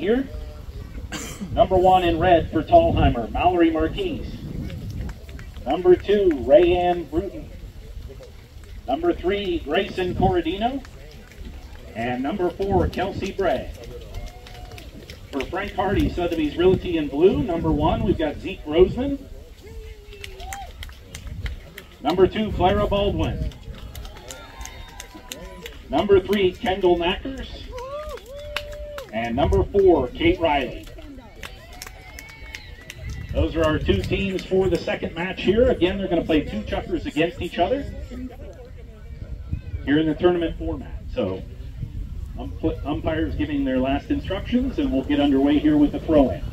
here. Number 1 in red for Thalhimer, Mallory Marquise. Number 2, Rayanne Bruton. Number 3, Grayson Corradino. And number 4, Kelsey Bray. For Frank Hardy, Sotheby's Realty in blue, number 1, we've got Zeke Roseman. Number 2, Clara Baldwin. Number 3, Kendall Knackers. And number 4, Kate Riley. Those are our 2 teams for the second match here. Again, they're going to play 2 chukkers against each other here in the tournament format. So, umpires giving their last instructions, and we'll get underway here with the throw-in.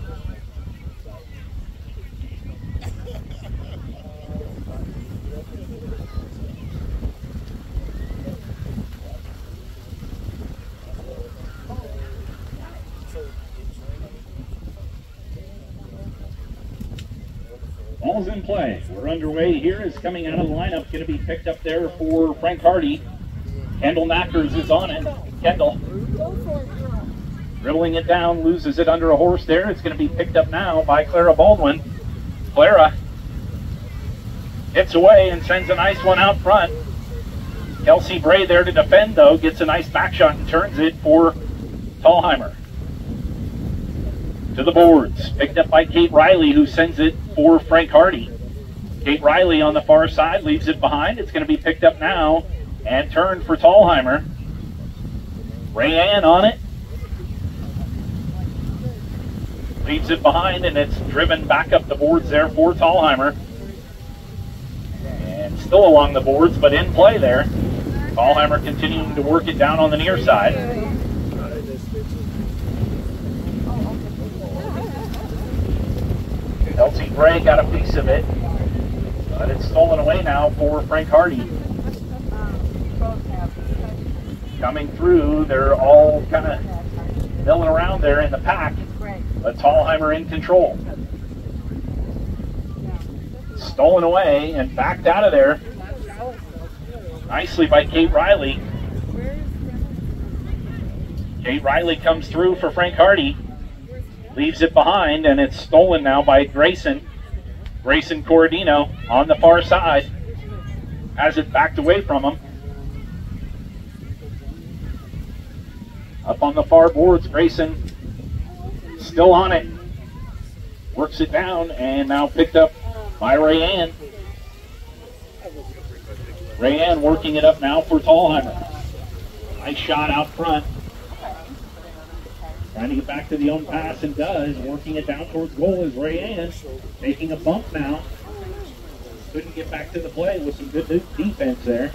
Ball's in play. We're underway here. Is coming out of the lineup. Going to be picked up there for Frank Hardy. Kendall Knackers is on it. Kendall dribbling it down, loses it under a horse there. It's going to be picked up now by Clara Baldwin. Clara hits away and sends a nice one out front. Kelsey Bray there to defend, though. Gets a nice back shot and turns it for Thalhimer. To the boards. Picked up by Kate Riley, who sends it for Frank Hardy. Kate Riley on the far side leaves it behind. It's going to be picked up now and turned for Thalhimer. Rayanne on it. Leaves it behind, and it's driven back up the boards there for Thalhimer. And still along the boards, but in play there. Thalhimer continuing to work it down on the near side. Kelsey Bray got a piece of it, but it's stolen away now for Frank Hardy. Coming through, they're all kind of milling around there in the pack, but Thalhimer in control. Stolen away and backed out of there nicely by Kate Riley. Kate Riley comes through for Frank Hardy, leaves it behind, and it's stolen now by Grayson Corradino on the far side. Has it backed away from him. Up on the far boards, Grayson still on it. Works it down, and now picked up by Rayanne. Rayanne working it up now for Thalhimer. Nice shot out front. Trying to get back to the own pass, and does. Working it down towards goal is Rayanne. Taking a bump now. Couldn't get back to the play with some good defense there.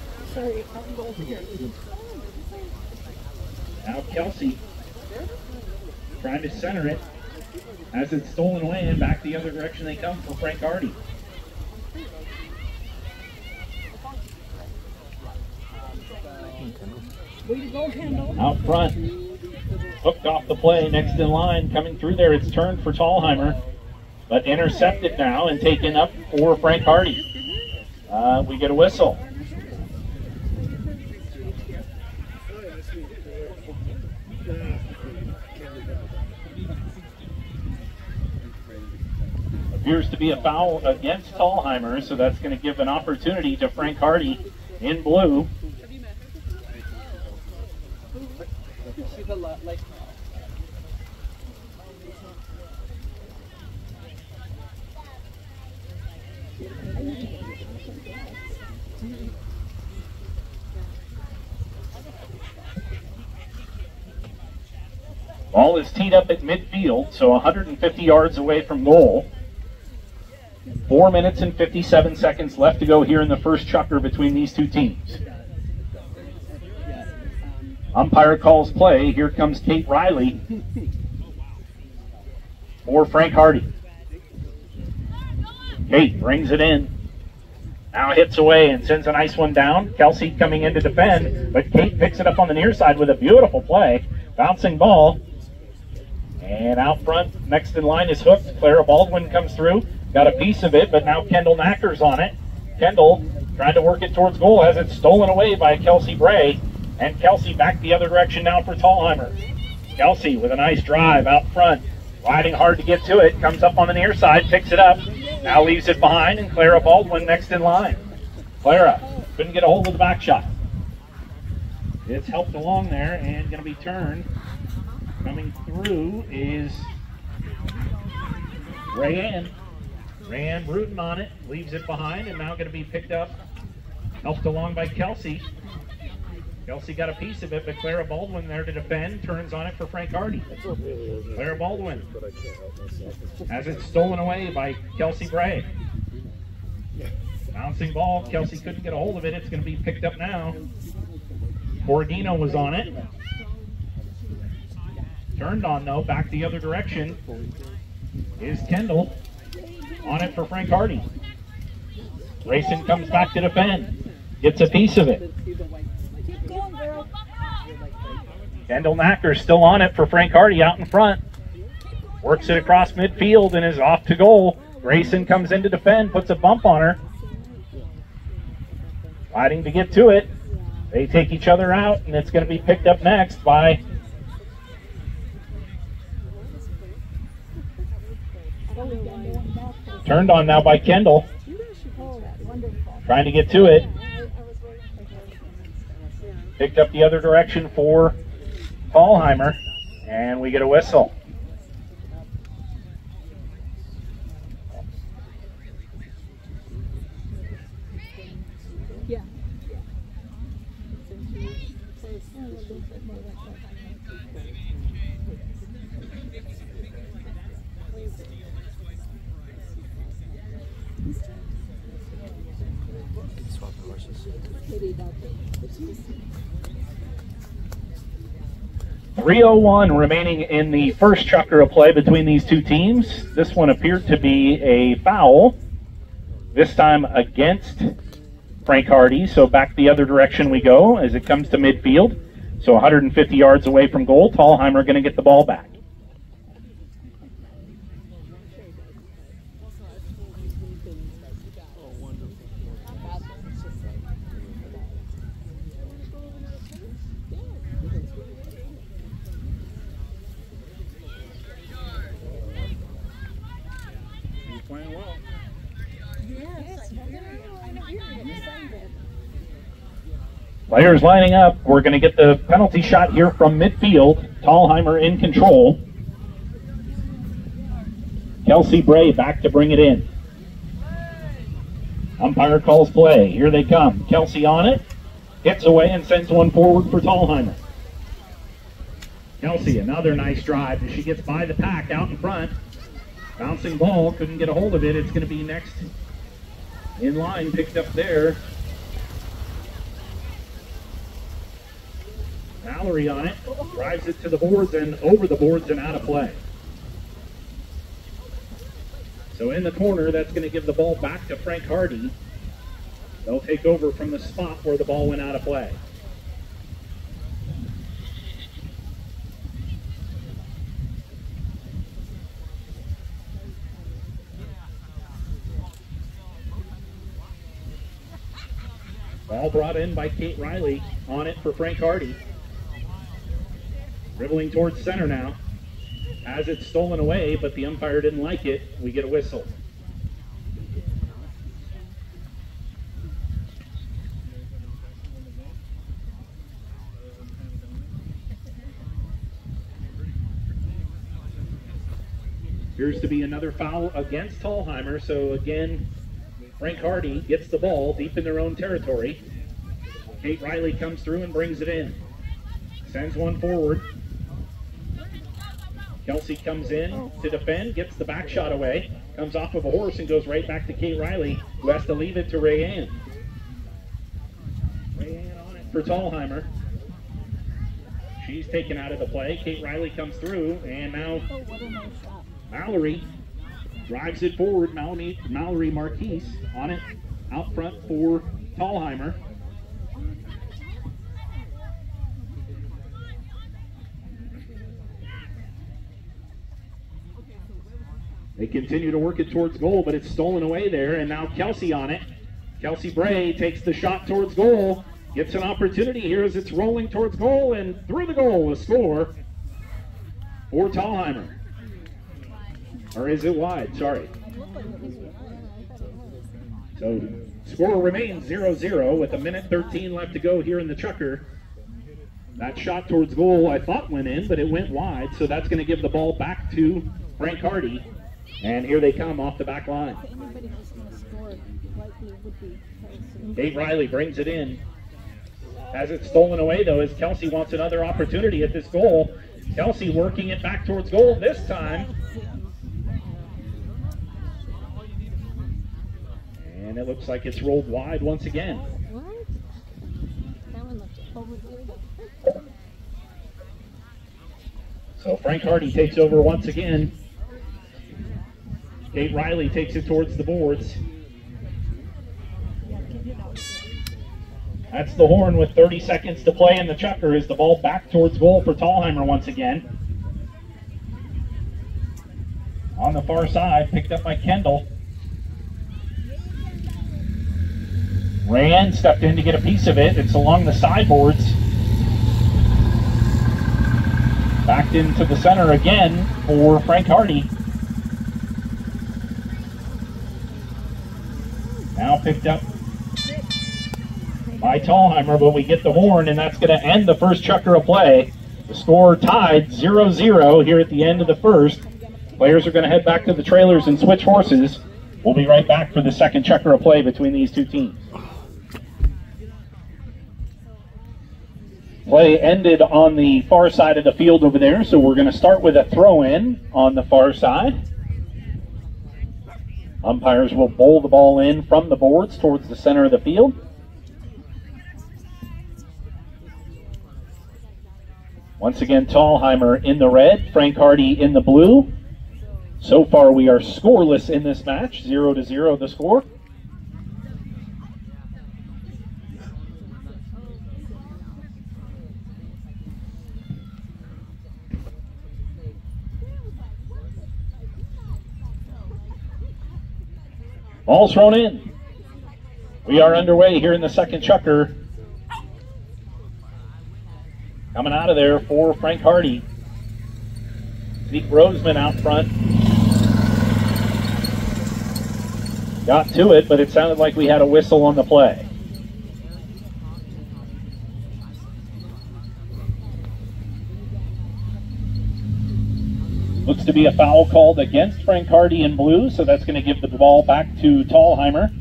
Now Kelsey trying to center it. As it's stolen away and back the other direction they come for Frank Hardy. Out front. Hooked off the play, next in line. Coming through there, it's turned for Thalhimer. But intercepted now and taken up for Frank Hardy. We get a whistle. Appears to be a foul against Thalhimer, so that's going to give an opportunity to Frank Hardy in blue. Ball is teed up at midfield, so 150 yards away from goal. 4 minutes and 57 seconds left to go here in the first chukker between these two teams. Umpire calls play. Here comes Kate Riley for Frank Hardy. Kate brings it in. Now hits away and sends a nice one down. Kelsey coming in to defend, but Kate picks it up on the near side with a beautiful play. Bouncing ball. And out front, next in line is hooked. Clara Baldwin comes through. Got a piece of it, but now Kendall Knackers on it. Kendall trying to work it towards goal as it's stolen away by Kelsey Bray. And Kelsey back the other direction now for Thalhimer. Kelsey with a nice drive out front. Riding hard to get to it. Comes up on the near side, picks it up. Now leaves it behind, and Clara Baldwin next in line. Clara couldn't get a hold of the back shot. It's helped along there and going to be turned. Coming through is Rayanne. Rayanne Bruton on it, leaves it behind, and now going to be picked up, helped along by Kelsey. Kelsey got a piece of it, but Clara Baldwin there to defend, turns on it for Frank Hardy. Clara Baldwin has it stolen away by Kelsey Bray. Bouncing ball, Kelsey couldn't get a hold of it, it's going to be picked up now. Corradino was on it. Turned on though, back the other direction is Kendall. On it for Frank Hardy. Grayson comes back to defend. Gets a piece of it. Kendall Knacker still on it for Frank Hardy out in front. Works it across midfield and is off to goal. Grayson comes in to defend, puts a bump on her. Fighting to get to it. They take each other out, and it's going to be picked up next by turned on now by Kendall. Trying to get to it. Picked up the other direction for Thalhimer, and we get a whistle. Yeah. 3:01 remaining in the first chukker of play between these two teams. This one appeared to be a foul, this time against Frank Hardy, so back the other direction we go as it comes to midfield. So 150 yards away from goal, Thalhimer going to get the ball back. Players lining up. We're going to get the penalty shot here from midfield. Thalhimer in control. Kelsey Bray back to bring it in. Umpire calls play. Here they come. Kelsey on it. Hits away and sends one forward for Thalhimer. Kelsey, another nice drive as she gets by the pack out in front. Bouncing ball, couldn't get a hold of it. It's going to be next in line, picked up there. Mallory on it, drives it to the boards and over the boards and out of play. So in the corner, that's going to give the ball back to Frank Hardy. They'll take over from the spot where the ball went out of play. Ball brought in by Kate Riley, on it for Frank Hardy. Dribbling towards center now. Has it stolen away, but the umpire didn't like it. We get a whistle. Appears to be another foul against Thalhimer, so again, Frank Hardy gets the ball deep in their own territory. Kate Riley comes through and brings it in. Sends one forward. Kelsey comes in to defend, gets the back shot away, comes off of a horse and goes right back to Kate Riley, who has to leave it to Rayanne. Rayanne on it for Thalhimer. She's taken out of the play. Kate Riley comes through, and now Mallory drives it forward. Mallory Marquise on it out front for Thalhimer. They continue to work it towards goal, but it's stolen away there, and now Kelsey on it. Kelsey Bray takes the shot towards goal, gets an opportunity here as it's rolling towards goal, and through the goal, a score. for Thalhimer. Or is it wide? Sorry. So score remains 0-0 with 1:13 left to go here in the Chukker. That shot towards goal I thought went in, but it went wide, so that's going to give the ball back to Frank Hardy. And here they come off the back line. Dave Riley brings it in. Has it stolen away, though, as Kelsey wants another opportunity at this goal. Kelsey working it back towards goal this time. And it looks like it's rolled wide once again. So Frank Hardy takes over once again. Kate Riley takes it towards the boards. That's the horn with 30 seconds to play in the Chukker as the ball back towards goal for Thalhimer once again. On the far side, picked up by Kendall. Rayan stepped in to get a piece of it. It's along the sideboards. Backed into the center again for Frank Hardy. Now picked up by Thalhimer, but we get the horn, and that's going to end the first Chukker of play. The score tied 0-0 here at the end of the first. Players are going to head back to the trailers and switch horses. We'll be right back for the second Chukker of play between these two teams. Play ended on the far side of the field over there, so we're going to start with a throw-in on the far side. Umpires will bowl the ball in from the boards towards the center of the field. Once again, Thalhimer in the red, Frank Hardy in the blue. So far we are scoreless in this match, 0-0 the score. Ball's thrown in. We are underway here in the second Chukker. Coming out of there for Frank Hardy. Zeke Roseman out front. Got to it, but it sounded like we had a whistle on the play. Looks to be a foul called against Frank Hardy in blue, so that's going to give the ball back to Thalhimer.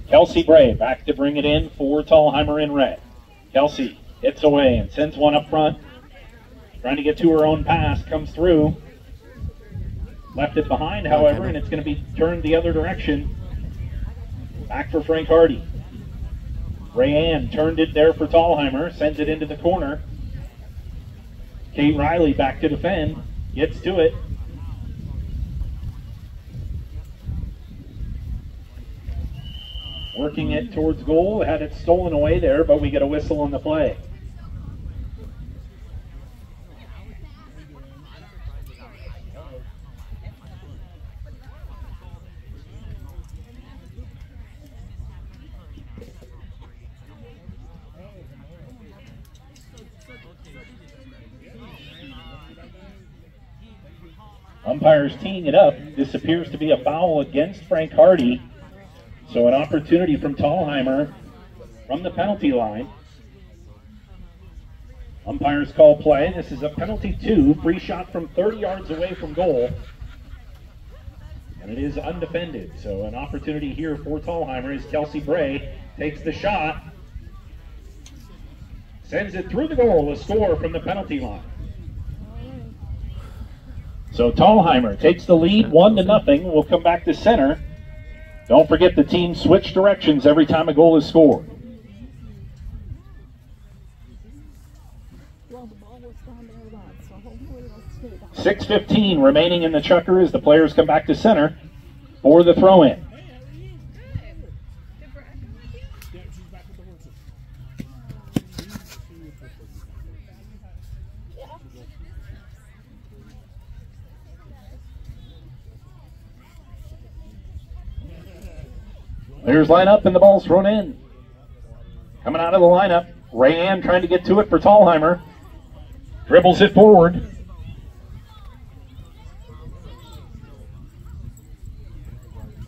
Kelsey Bray back to bring it in for Thalhimer in red. Kelsey hits away and sends one up front. Trying to get to her own pass, comes through. Left it behind, however, and it's going to be turned the other direction. Back for Frank Hardy. Rayanne turned it there for Thalhimer, sends it into the corner. Kate Riley back to defend, gets to it. Working it towards goal, had it stolen away there, but we get a whistle on the play. Umpires teeing it up. This appears to be a foul against Frank Hardy. So an opportunity from Thalhimer from the penalty line. Umpires call play. This is a penalty 2, free shot from 30 yards away from goal. And it is undefended. So an opportunity here for Thalhimer as Kelsey Bray takes the shot. Sends it through the goal, a score from the penalty line. So Thalhimer takes the lead 1-0. We'll come back to center. Don't forget the teams switch directions every time a goal is scored. 6:15 remaining in the Chukker as the players come back to center for the throw-in. Players line up and the ball's thrown in. Coming out of the lineup, Rayanne trying to get to it for Thalhimer. Dribbles it forward.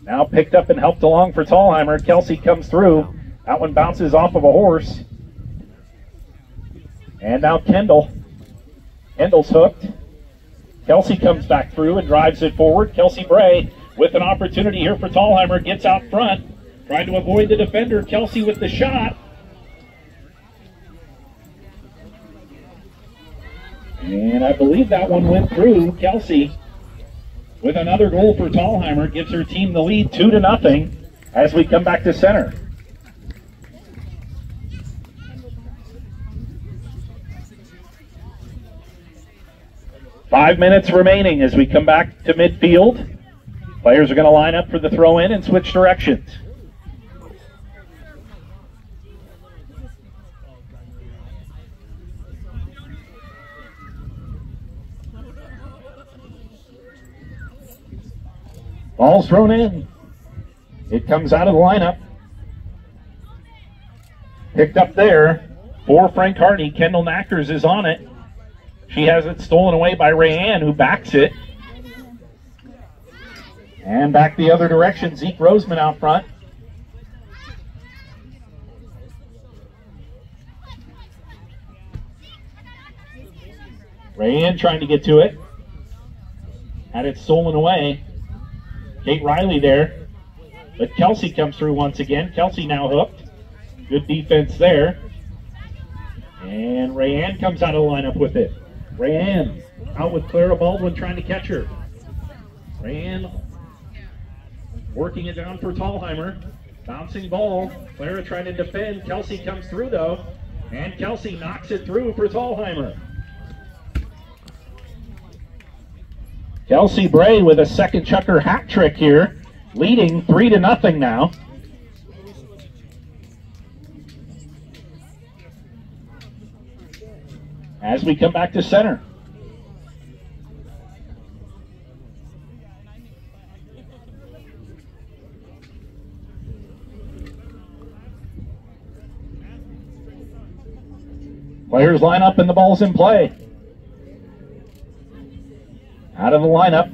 Now picked up and helped along for Thalhimer. Kelsey comes through. That one bounces off of a horse. And now Kendall. Kendall's hooked. Kelsey comes back through and drives it forward. Kelsey Bray with an opportunity here for Thalhimer. Gets out front. Trying to avoid the defender. Kelsey with the shot. And I believe that one went through. Kelsey with another goal for Thalhimer gives her team the lead 2-0 as we come back to center. Five minutes remaining as we come back to midfield. Players are going to line up for the throw-in and switch directions. Ball's thrown in. It comes out of the lineup. Picked up there for Frank Hardy. Kendall Knackers is on it. She has it stolen away by Rayanne, who backs it. And back the other direction, Zeke Roseman out front. Rayanne trying to get to it. Had it stolen away. Kate Riley there. But Kelsey comes through once again. Kelsey now hooked. Good defense there. And Rayanne comes out of the lineup with it. Rayanne out with Clara Baldwin trying to catch her. Rayanne working it down for Thalhimer. Bouncing ball. Clara trying to defend. Kelsey comes through though. And Kelsey knocks it through for Thalhimer. Kelsey Bray with a second Chukker hat trick here, leading 3-0 now. As we come back to center. Players line up and the ball's in play. Out of the lineup.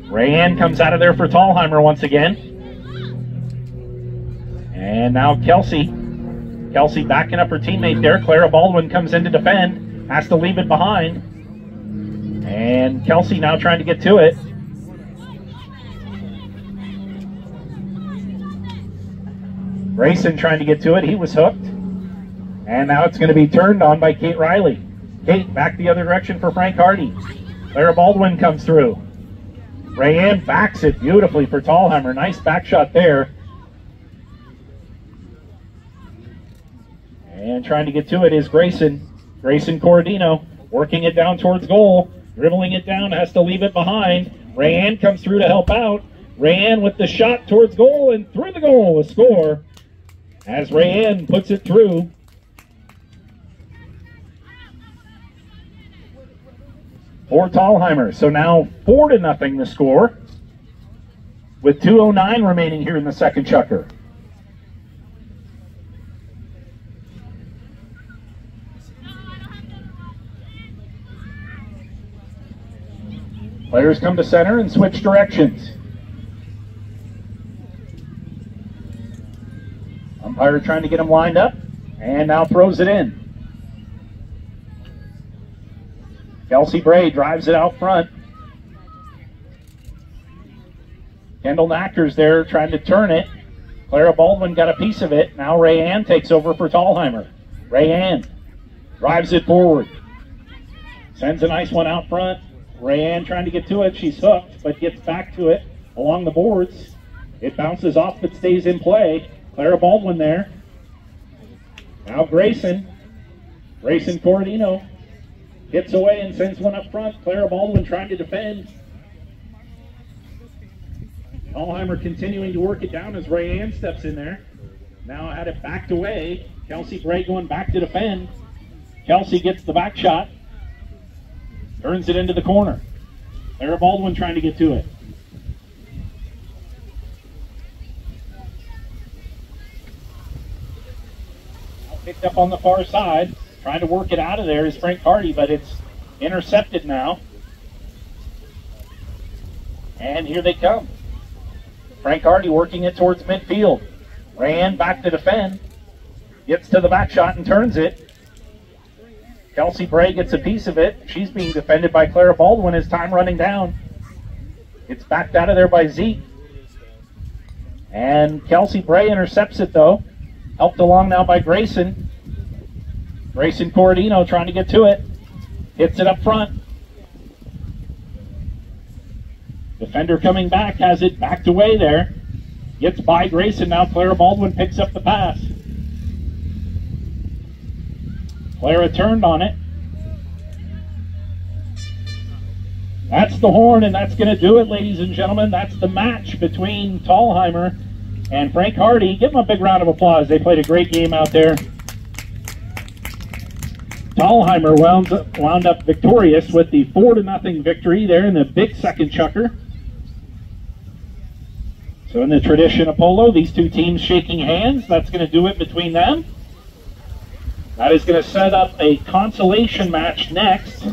Rayanne comes out of there for Thalhimer once again. And now Kelsey. Kelsey backing up her teammate there. Clara Baldwin comes in to defend. Has to leave it behind. And Kelsey now trying to get to it. Grayson trying to get to it. He was hooked. And now it's going to be turned on by Kate Riley. Kate back the other direction for Frank Hardy. Clara Baldwin comes through. Rayanne backs it beautifully for Thalhimer. Nice back shot there. And trying to get to it is Grayson. Grayson Corradino working it down towards goal. Dribbling it down, has to leave it behind. Rayanne comes through to help out. Rayanne with the shot towards goal and through the goal, a score. As Rayanne puts it through. For Thalhimer. So now 4-0 the score, with 2:09 remaining here in the second Chukker. Players come to center and switch directions. Umpire trying to get them lined up, and now throws it in. Kelsey Bray drives it out front. Kendall Knackers there trying to turn it. Clara Baldwin got a piece of it. Now Rayanne takes over for Thalhimer. Rayanne drives it forward. Sends a nice one out front. Rayanne trying to get to it. She's hooked, but gets back to it along the boards. It bounces off but stays in play. Clara Baldwin there. Now Grayson. Grayson Corradino gets away and sends one up front. Clara Baldwin trying to defend. Thalhimer continuing to work it down as Rayanne steps in there. Now had it backed away. Kelsey Bray going back to defend. Kelsey gets the back shot. Turns it into the corner. Clara Baldwin trying to get to it. Picked up on the far side. Trying to work it out of there is Frank Hardy, but it's intercepted now. And here they come. Frank Hardy working it towards midfield. Ran back to defend. Gets to the back shot and turns it. Kelsey Bray gets a piece of it. She's being defended by Clara Baldwin as time running down. It's backed out of there by Zeke. And Kelsey Bray intercepts it though. Helped along now by Grayson. Grayson Corradino trying to get to it. Hits it up front. Defender coming back, has it backed away there. Gets by Grayson, now Clara Baldwin picks up the pass. Clara turned on it. That's the horn, and that's going to do it, ladies and gentlemen. That's the match between Thalhimer and Frank Hardy. Give them a big round of applause. They played a great game out there. Thalhimer wound up victorious with the 4-0 victory there in the big second chukker. So in the tradition of polo, these two teams shaking hands. That's going to do it between them. That is going to set up a consolation match next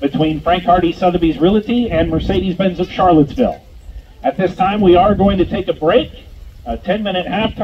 between Frank Hardy Sotheby's Realty and Mercedes-Benz of Charlottesville. At this time, we are going to take a break, a 10-minute halftime.